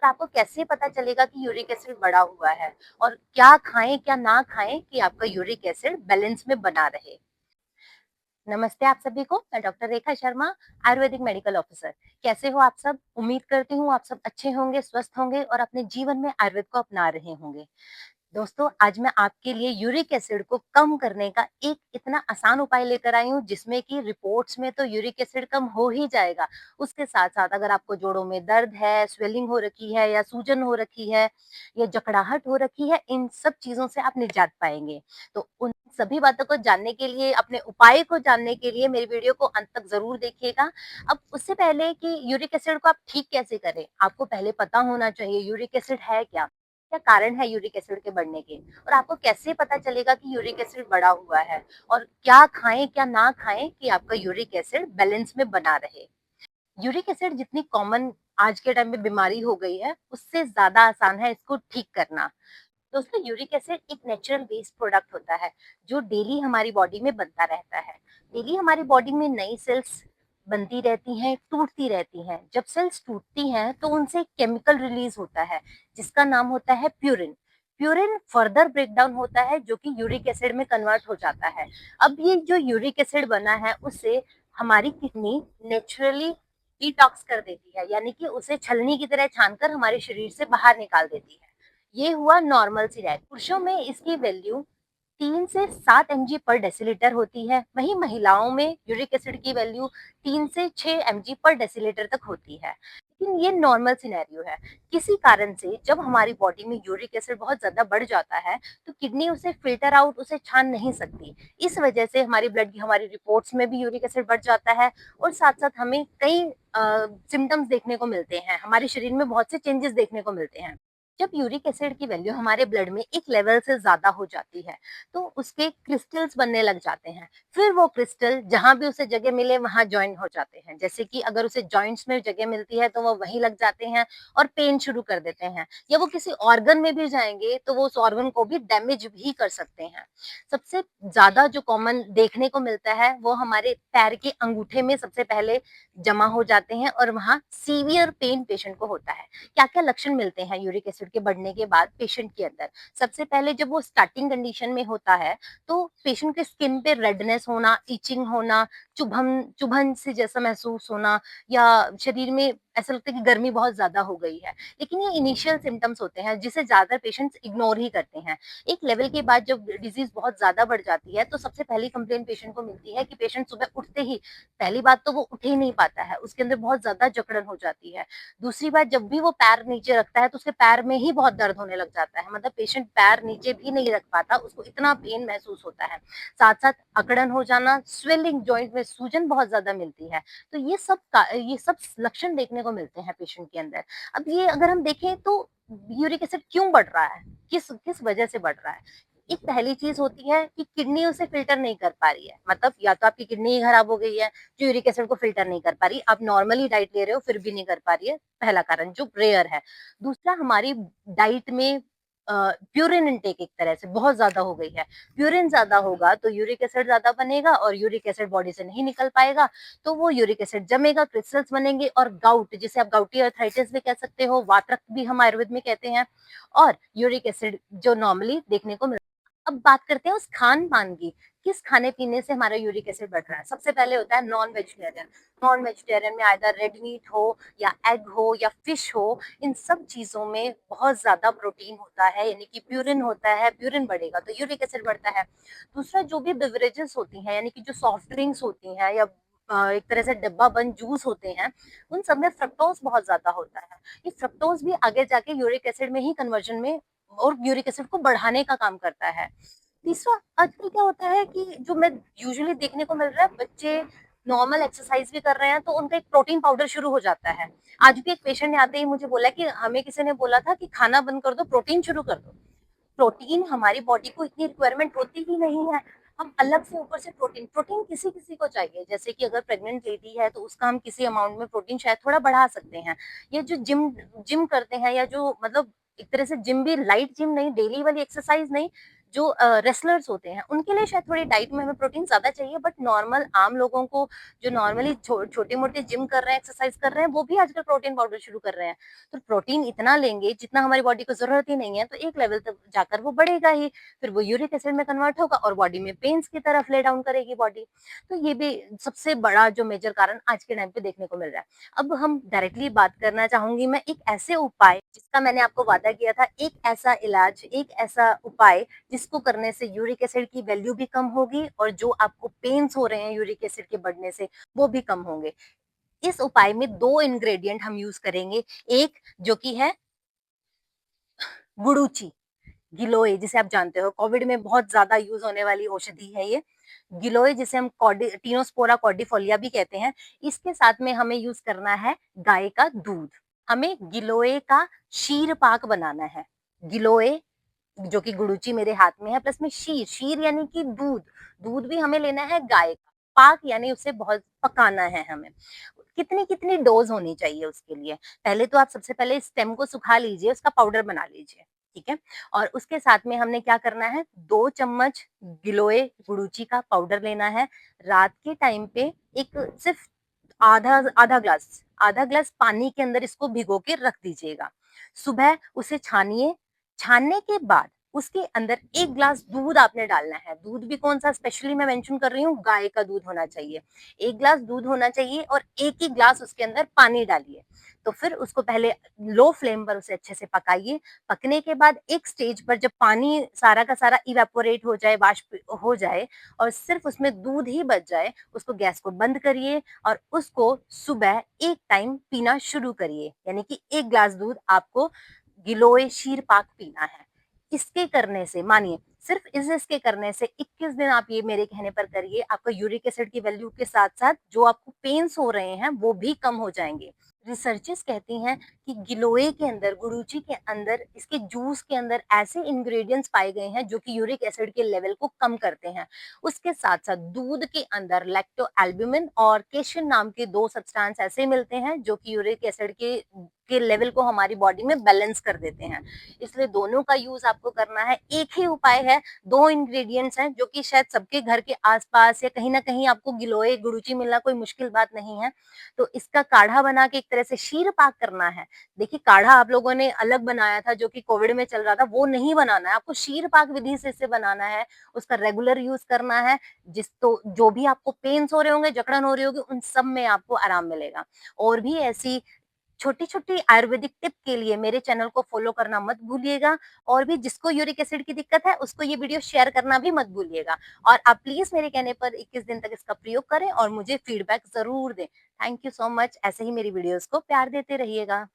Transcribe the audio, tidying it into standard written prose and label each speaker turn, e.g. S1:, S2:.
S1: और आपको कैसे पता चलेगा कि यूरिक एसिड बढ़ा हुआ है और क्या खाएं क्या ना खाएं कि आपका यूरिक एसिड बैलेंस में बना रहे। नमस्ते आप सभी को, मैं doctor Rekha Sharma, Ayurvedic medical officer. कैसे हो आप सब? उम्मीद करती हूँ आप सब अच्छे होंगे, स्वस्थ होंगे और अपने जीवन में आयुर्वेद को अपना रहे होंगे। दोस्तों, आज मैं आपके लिए यूरिक एसिड को कम करने का एक इतना आसान उपाय लेकर आई हूँ जिसमें कि रिपोर्ट्स में तो यूरिक एसिड कम हो ही जाएगा। उसके साथ साथ अगर आपको जोड़ों में दर्द है, स्वेलिंग हो रखी है या सूजन हो रखी है या जकड़ाहट हो रखी है, इन सब चीजों से आप निजात पाएंगे। तो उन सभी बातों को जानने के लिए, अपने उपाय को जानने के लिए मेरी वीडियो को अंत तक जरूर देखिएगा। अब उससे पहले कि यूरिक एसिड को आप ठीक कैसे करें, आपको पहले पता होना चाहिए यूरिक एसिड है क्या, क्या कारण है यूरिक एसिड के बढ़ने के, और आपको कैसे पता चलेगा कि यूरिक एसिड बढ़ा हुआ है और क्या खाएं क्या ना खाएं कि आपका यूरिक एसिड बैलेंस में बना रहे। यूरिक एसिड जितनी कॉमन आज के टाइम में बीमारी हो गई है, उससे ज्यादा आसान है इसको ठीक करना। दोस्तों, यूरिक एसिड एक नेचुरल वेस्ट प्रोडक्ट होता है जो डेली हमारी बॉडी में बनता रहता है। डेली हमारी बॉडी में नई सेल्स बनती रहती हैं, टूटती रहती हैं। जब सेल्स टूटती हैं तो उनसे केमिकल रिलीज होता है जिसका नाम होता है purine. Purine further break down होता है जो कि यूरिक एसिड में कन्वर्ट हो जाता है। अब ये जो यूरिक एसिड बना है उससे हमारी किडनी नेचुरली डिटॉक्स कर देती है, यानी कि उसे छलनी की तरह छानकर हमारे शरीर से बाहर निकाल देती है। ये हुआ नॉर्मल सी रैट। पुरुषों में इसकी वैल्यू 3 से 7 mg पर डेसीलीटर होती है, वहीं महिलाओं में यूरिक एसिड की वैल्यू 3 से 6 mg पर डेसीलीटर तक होती है। लेकिन ये नॉर्मल सिनेरियो है। किसी कारण से जब हमारी बॉडी में यूरिक एसिड बहुत ज्यादा बढ़ जाता है तो किडनी उसे फिल्टर आउट, उसे छान नहीं सकती। इस वजह से हमारी ब्लड की, हमारी रिपोर्ट्स में भी यूरिक एसिड बढ़ जाता है और साथ साथ हमें कई सिम्टम्स देखने को मिलते हैं, हमारे शरीर में बहुत से चेंजेस देखने को मिलते हैं। जब यूरिक एसिड की वैल्यू हमारे ब्लड में एक लेवल से ज्यादा हो जाती है तो उसके क्रिस्टल्स बनने लग जाते हैं। फिर वो क्रिस्टल जहां भी उसे जगह मिले वहां ज्वाइन हो जाते हैं। जैसे कि अगर उसे जॉइंट्स में जगह मिलती है तो वो वहीं लग जाते हैं और पेन शुरू कर देते हैं, या वो किसी ऑर्गन में भी जाएंगे तो वो उस ऑर्गन को भी डैमेज भी कर सकते हैं। सबसे ज्यादा जो कॉमन देखने को मिलता है वो हमारे पैर के अंगूठे में सबसे पहले जमा हो जाते हैं और वहां सीवियर पेन पेशेंट को होता है। क्या क्या लक्षण मिलते हैं यूरिक एसिड के बढ़ने के बाद पेशेंट के अंदर? सबसे पहले जब वो स्टार्टिंग कंडीशन में होता है तो पेशेंट के स्किन पे रेडनेस होना, इचिंग होना, चुभन चुभन से जैसा महसूस होना, या शरीर में ऐसा लगता है कि गर्मी बहुत ज्यादा हो गई है। लेकिन ये इनिशियल सिम्टम्स होते हैं जिसे ज्यादातर पेशेंट्स इग्नोर ही करते हैं। एक लेवल के बाद जब डिजीज बहुत ज्यादा बढ़ जाती है तो सबसे पहली कंप्लेन पेशेंट को मिलती है कि पेशेंट सुबह उठते ही, पहली बात तो वो उठ ही नहीं पाता है, उसके अंदर बहुत ज्यादा जकड़न हो जाती है। दूसरी बात, जब भी वो पैर नीचे रखता है तो उसके पैर में ही बहुत दर्द होने लग जाता है, मतलब पेशेंट पैर नीचे भी नहीं रख पाता, उसको इतना पेन महसूस होता है। साथ साथ अकड़न हो जाना, स्वेलिंग, जॉइंट में सूजन बहुत ज्यादा मिलती है। तो ये सब लक्षण देखने को मिलते हैं पेशेंट के अंदर। अब ये अगर हम देखें तो यूरिक एसिड क्यों बढ़ रहा है, किस किस वजह से बढ़ रहा है? एक पहली चीज होती है कि किडनी उसे फिल्टर नहीं कर पा रही है, मतलब या तो आपकी किडनी ही खराब हो गई है जो यूरिक एसिड को फिल्टर नहीं कर पा रही, आप नॉर्मली डाइट ले रहे हो फिर भी नहीं कर पा रही है, पहला कारण जो रेयर है। दूसरा, हमारी डाइट में प्यूरिन इनटेक एक तरह से बहुत ज्यादा हो गई है। प्यूरिन ज्यादा होगा तो यूरिक एसिड ज्यादा बनेगा और यूरिक एसिड बॉडी से नहीं निकल पाएगा तो वो यूरिक एसिड जमेगा, क्रिस्टल्स बनेंगे और गाउट, जिसे आप गाउटी अर्थराइटिस भी कह सकते हो, वातरक्त भी हम आयुर्वेद में कहते हैं, और यूरिक एसिड जो नॉर्मली देखने को। अब बात करते हैं उस खान पान की, किस खाने पीने से हमारा यूरिक एसिड बढ़ रहा है। सबसे पहले होता है नॉन वेजिटेरियन। नॉन वेजिटेरियन में आइदर रेड मीट हो या एग हो या फिश हो, इन सब चीजों में बहुत ज्यादा प्रोटीन होता है, यानी कि प्यूरिन होता है। प्यूरिन बढ़ेगा तो यूरिक एसिड बढ़ता है। दूसरा, जो भी बेवरेजेस होती हैं, यानी कि जो सॉफ्ट ड्रिंक्स होती हैं या एक तरह से डिब्बा बंद जूस होते हैं, उन सब में फ्रक्टोज बहुत ज्यादा होता है। ये फ्रक्टोज भी आगे जाके यूरिक एसिड में ही कन्वर्जन में और यूरिक एसिड को बढ़ाने का काम करता है। तीसरा, आजकल क्या होता है कि जो मैं यूजुअली देखने को मिल रहा है, बच्चे नॉर्मल एक्सरसाइज भी कर रहे हैं तो उनका एक प्रोटीन पाउडर शुरू हो जाता है। आज भी एक पेशेंट ने आते ही मुझे बोला कि हमें किसी ने बोला था कि खाना बंद कर दो, प्रोटीन शुरू कर दो। प्रोटीन हमारी बॉडी को इतनी रिक्वायरमेंट होती ही नहीं है, हम अलग से ऊपर से प्रोटीन प्रोटीन किसी किसी को चाहिए। जैसे कि अगर प्रेग्नेंट लेडी है तो उसका हम किसी अमाउंट में प्रोटीन शायद थोड़ा बढ़ा सकते हैं। ये जो जिम जिम करते हैं, या जो मतलब एक तरह से जिम भी लाइट जिम नहीं, डेली वाली एक्सरसाइज नहीं, जो रेसलर्स होते हैं उनके लिए शायद थोड़ी डाइट में हमें प्रोटीन ज़्यादा चाहिए, बट नॉर्मल आम लोगों को जो नॉर्मली छोटे-मोटे जिम कर रहे हैं, एक्सरसाइज कर रहे हैं, वो भी आजकल प्रोटीन पाउडर शुरू कर रहे हैं। तो प्रोटीन इतना लेंगे जितना हमारी बॉडी को ज़रूरत ही नहीं है, तो एक लेवल तक जाकर वो बढ़ेगा ही, फिर वो यूरिक एसिड में कन्वर्ट होगा और बॉडी में पेन्स की तरफ ले डाउन करेगी बॉडी। तो ये भी सबसे बड़ा जो मेजर कारण आज के टाइम पे देखने को मिल रहा है। अब हम डायरेक्टली बात करना चाहूँगी मैं एक ऐसे उपाय जिसका मैंने आपको वादा किया था, एक ऐसा इलाज, एक ऐसा उपाय जिसको करने से यूरिक एसिड की वैल्यू भी कम होगी और जो आपको पेन्स हो रहे हैं यूरिक एसिड के बढ़ने से, वो भी कम होंगे। इस उपाय में 2 इंग्रेडिएंट हम यूज़ करेंगे, एक जो कि है गुडुचि, गिलोय जिसे आप जानते हो, कोविड में बहुत ज़्यादा यूज़ होने वाली औषधि है ये। गिलोय जिसे हम टिनोस्पोरा कॉर्डिफोलिया भी कहते हैं, इसके साथ में हमें यूज़ करना है गाय का दूध। हमें गिलोय का शीर पाक बनाना है। गिलोय जो कि गुडुचि मेरे हाथ में है, प्लस में शीर, शीर यानी कि दूध, दूध भी हमें लेना है गाय का। पाक यानी उसे बहुत पकाना है हमें। कितनी-कितनी डोज़ होनी चाहिए उसके लिए? पहले तो आप सबसे पहले स्टेम को सुखा लीजिए, उसका पाउडर बना लीजिए, ठीक है? और उसके साथ में हमने क्या करना है, 2 चम्मच गिलोय गुडुचि का पाउडर लेना है। रात के टाइम पे एक सिर्फ आधा ग्लास पानी के अंदर इसको भिगो के रख दीजिएगा। सुबह उसे छानिए, छानने के बाद उसके अंदर 1 ग्लास दूध आपने डालना है। दूध भी कौन-सा स्पेशली मैं मेंशन कर रही हूँ, गाय का दूध होना चाहिए। 1 ग्लास दूध होना चाहिए और 1 ही ग्लास उसके अंदर पानी डालिए। तो फिर उसको पहले लो फ्लेम पर उसे अच्छे से पकाइए। पकने के बाद एक स्टेज पर जब पानी सारा का सारा इवेपोरेट हो जाए, वाष्प हो जाए और सिर्फ उसमें दूध ही बच जाए, उसको गैस को बंद करिए और उसको सुबह एक टाइम पीना शुरू करिए। यानी कि 1 ग्लास दूध आपको गिलोय शीर पाक पीना है। इसके करने से मानिए सिर्फ इसके करने से 21 दिन आप ये मेरे कहने पर करिए, आपका यूरिक एसिड की वैल्यू के साथ-साथ जो आपको पेन्स हो रहे हैं, वो भी कम हो जाएँगे। रिसर्चेस कहती हैं कि गिलोय के अंदर, गुडुचि के अंदर, इसके जूस के अंदर ऐसे इंग्रेडिएंट्स पाए गए हैं जो कि यूरिक एसिड के लेवल को कम करते हैं। उसके साथ-साथ दूध के अंदर लैक्टोएल्ब्यूमिन और केशिन नाम के 2 सब्सटेंस ऐसे मिलते हैं जो कि यूरिक एसिड के लेवल को हमारी बॉडी में बैलेंस कर देते हैं। इसलिए दोनों का यूज़ आपको करना है। एक ही उपाय है, 2 इंग्रेडिएंट्स हैं जो कि शायद सबके घर के आस-पास या कहीं न कहीं आपको गिलोय, गुडुचि मिलना कोई मुश्किल बात नहीं है। तो इसका काढ़ा बना के एक तरह से शीर पाक करना है। देखिए काढ़ा आप लोगों ने अलग बनाया था जो कि कोविड में चल रहा था, वो नहीं बनाना है, आपको शीर पाक विधि से इसे बनाना है, उसका रेगुलर यूज़ करना है। जो भी आपको पेन्स हो रहे होंगे, जकड़न हो रही होगी, उन सब में आपको आराम मिलेगा। और भी ऐसी छोटी-छोटी आयुर्वेदिक टिप के लिए मेरे चैनल को फॉलो करना मत भूलिएगा और भी जिसको यूरिक एसिड की दिक्कत है, उसको ये वीडियो शेयर करना भी मत भूलिएगा और आप प्लीज़ मेरे कहने पर 21 दिन तक इसका प्रयोग करें और मुझे फीडबैक ज़रूर दें। Thank you so much. ऐसे ही मेरी वीडियोज़ को प्यार देते रहिएगा।